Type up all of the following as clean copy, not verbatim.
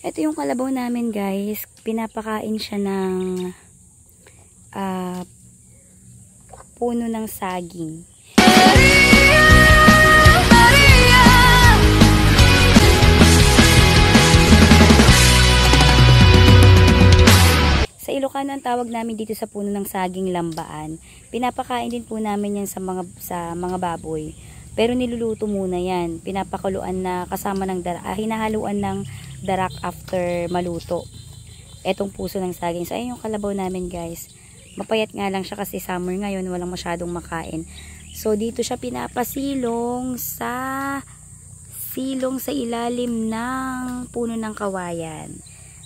Ito yung kalabaw namin guys. Pinapakain siya ng puno ng saging. Sa Ilocano ang tawag namin dito sa puno ng saging lambaan. Pinapakain din po namin yan sa mga baboy. Pero niluluto muna yan. Pinapakuluan na kasama ng hinahaluan ng darak after maluto. Etong puso ng saging. So ayun yung kalabaw namin guys. Mapayat nga lang siya kasi summer ngayon, walang masyadong makain. So dito siya pinapasilong sa ilalim ng puno ng kawayan.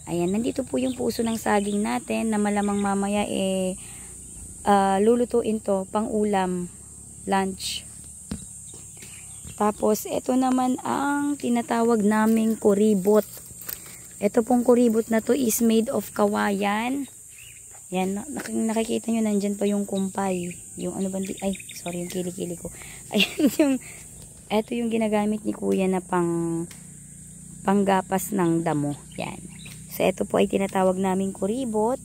Ayan, nandito po yung puso ng saging natin na malamang mamaya lulutuin to pang ulam, lunch. Tapos ito naman ang tinatawag naming kuribot. Ito pong kuribot na to is made of kawayan. Yan, nakikita nyo nandyan pa yung kumpay. Yung ano bandi, ay sorry yung kilikili ko. Ayan ito yung ginagamit ni kuya na panggapas ng damo. Yan. So, ito po ay tinatawag naming kuribot.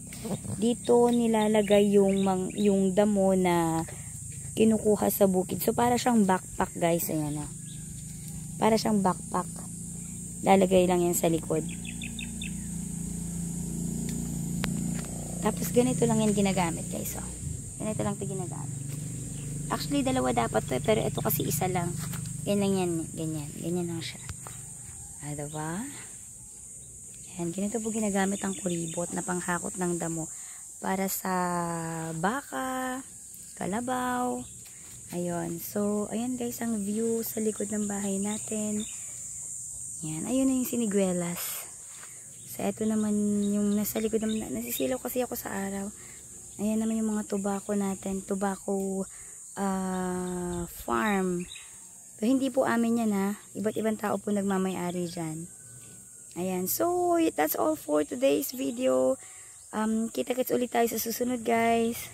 Dito nilalagay yung damo na kinukuha sa bukid. So, para siyang backpack, guys. Ayan o. Para siyang backpack. Lalagay lang yan sa likod. Tapos, ganito lang yan ginagamit, guys. O. Ganito lang ito ginagamit. Actually, dalawa dapat to. Pero ito kasi isa lang. Yan lang yan. Ganyan. Ganyan lang siya. Diba? Yan, ganito po ginagamit ang kuribot na panghakot ng damo para sa baka, kalabaw. Ayun. So, ayan guys ang view sa likod ng bahay natin. Yan. Ayun na yung siniguelas. So, eto naman yung nasa likod naman. Nasisilaw kasi ako sa araw. Ayan naman yung mga tobacco natin. Tobacco farm. So, hindi po amin yan ha. Iba't ibang tao po nagmamay-ari dyan. Ayan, so that's all for today's video. Kita-kits ulit tayo sa susunod guys.